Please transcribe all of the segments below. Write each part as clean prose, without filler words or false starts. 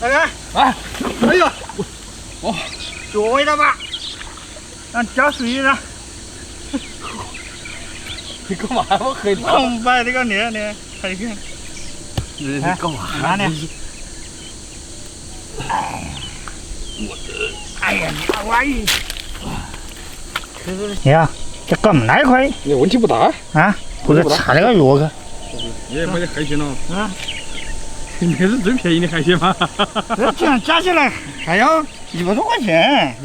大哥，啊，哎呦，哦，坐一下吧，让加水了。你干嘛我黑了？空白这个脸，看看。你干嘛？哪里？哎呀，你玩意！呀，这干嘛那一块？你问题不大啊，或者差那个药去？也没得海鲜了。啊，那是最便宜的海鲜吗？这这样加起来还要100多块钱。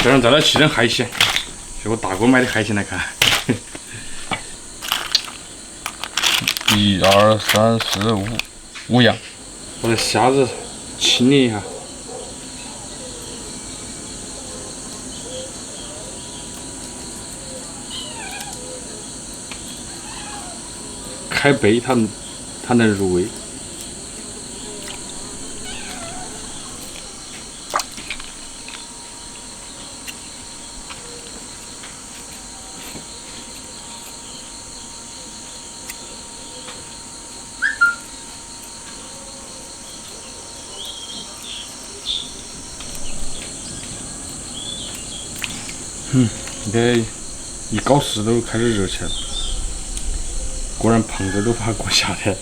这样再来吃点海鲜，是我大哥买的海鲜来看。1、2、3、4、5样，把这虾子清理一下。开背它能入味。这一搞事都开始热起来了，果然胖子都怕过夏天。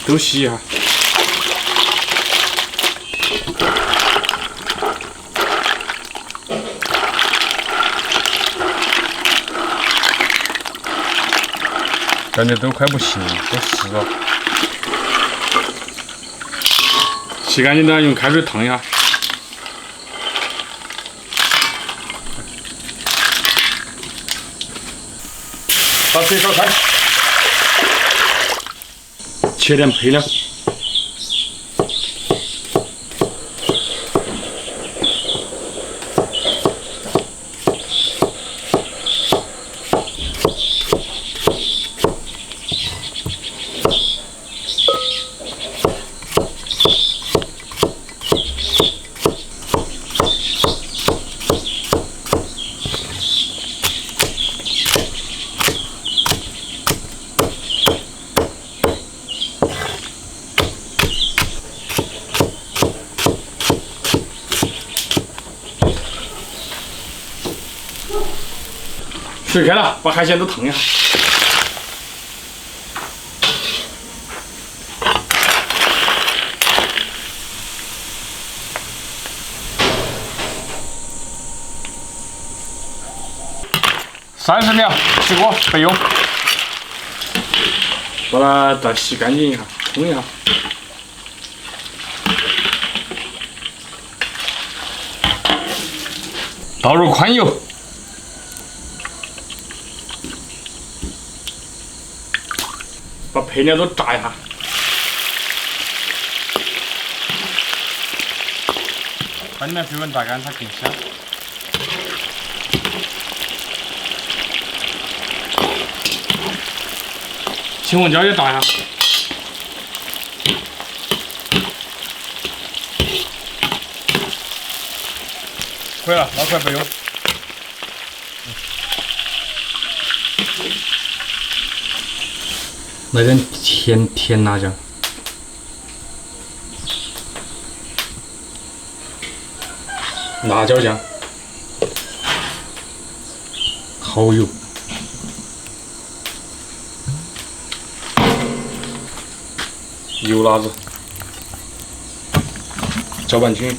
都洗一下。感觉都快不行了，都湿了。洗干净点，用开水烫一下。把水烧开。切点配料，水开了，把海鲜都烫一下。30秒，起锅备用。把它再洗干净一下，冲一下。倒入宽油。把配料都炸一下，把里面水分炸干，它更香。青红椒也炸一下，可以了，捞出来备用。来点甜辣酱，辣椒酱，蚝油，油辣子，搅拌均匀，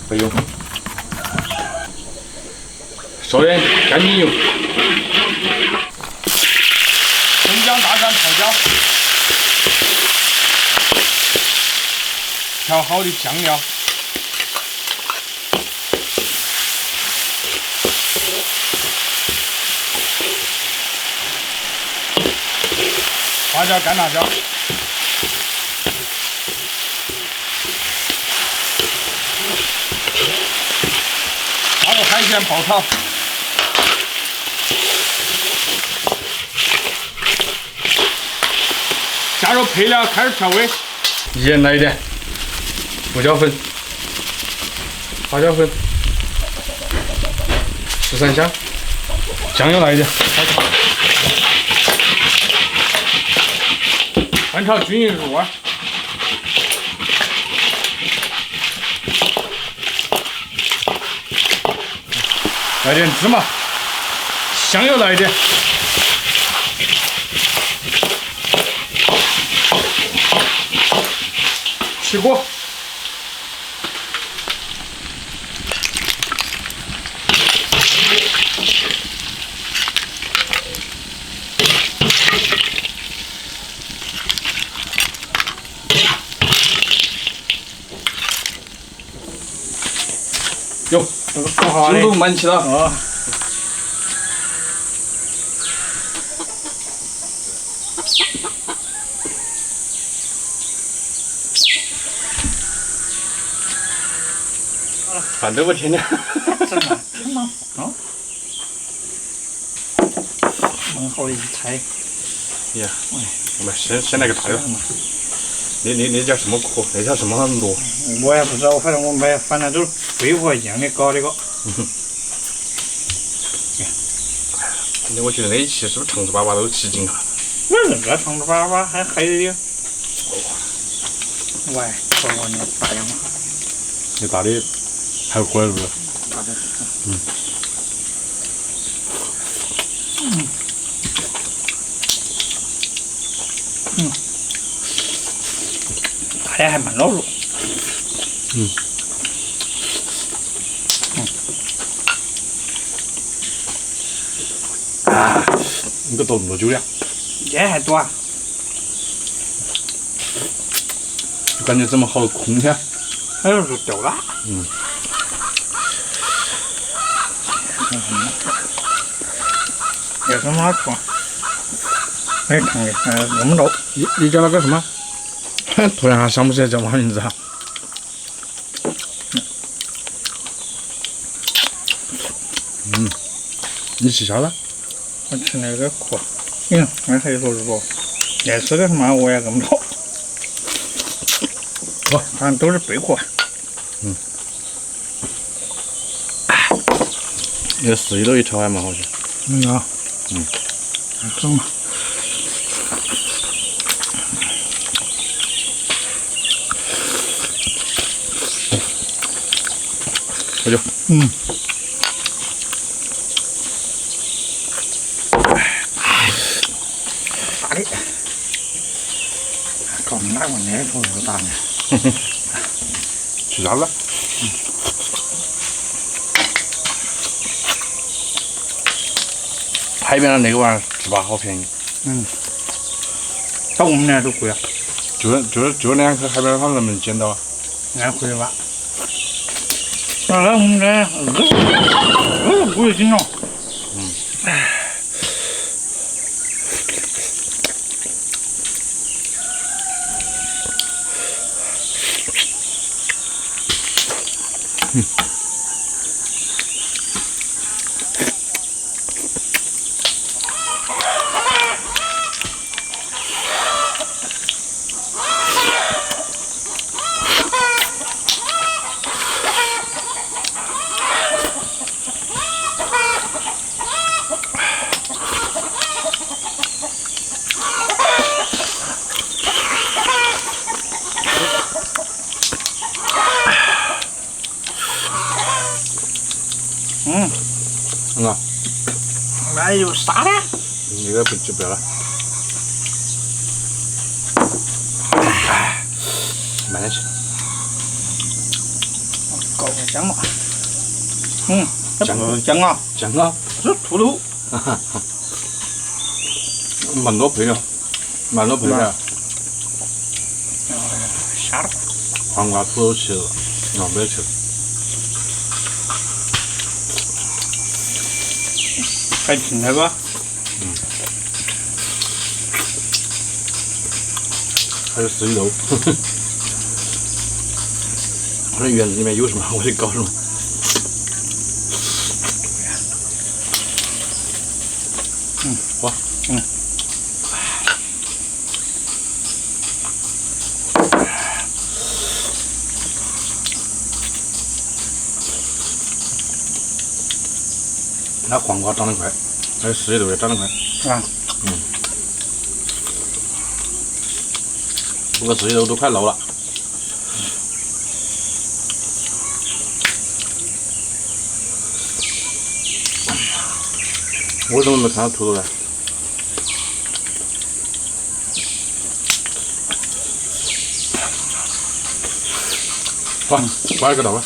备用。烧点干净油，生姜、大蒜、泡椒，调好的酱料，花椒、干辣椒。加入海鲜爆炒，加入配料开始调味，盐来一点，胡椒粉、花椒粉、十三香，酱油来一点，翻炒均匀入味。来点芝麻，香油来一点，起锅，哟，油都满起了啊！饭都不添点，真的啊！蛮好一菜。呀，我们先来个大的。那叫什么壳？那叫什么螺？我也不知道，反正我买，反正都是规模一样的搞那个。那我觉得那一期是不是长子爸爸都起劲了？那长子爸爸还有。喂，说我那大样嘛。那大的还有锅是不是？大的。大的还蛮老肉。你都多久了？这还短。就感觉这么好的空气。还有是掉了。有什么好处？没看的，那么多。你叫那个什么？突然还想不起来叫啥名字啊？你吃啥了？我吃那个壳。那还有说是不？爱吃的他妈我也这么多。好像都是贝壳。那个四季豆一炒还蛮好吃。走嘛。喝酒。大的。搞哪个那头是大的？吃啥了？海边的那个玩意儿是吧？好便宜。到我们那儿都贵啊。就2颗海边上能不能捡到啊？那贵吧？我们这20斤了。那有啥的？那个就不要了。慢点吃。搞个香嘛。姜啊，姜啊，这土豆，蛮多配料，蛮多配料。下了。黄瓜、土豆吃了，没得吃。还听那个？还有四季豆，反正园子里面有什么我就搞什么。哇，那黄瓜长得快，还有四季豆也长得快。啊。不过四季豆都快老了。我怎么没看到土豆呢？好，挖一个到吧。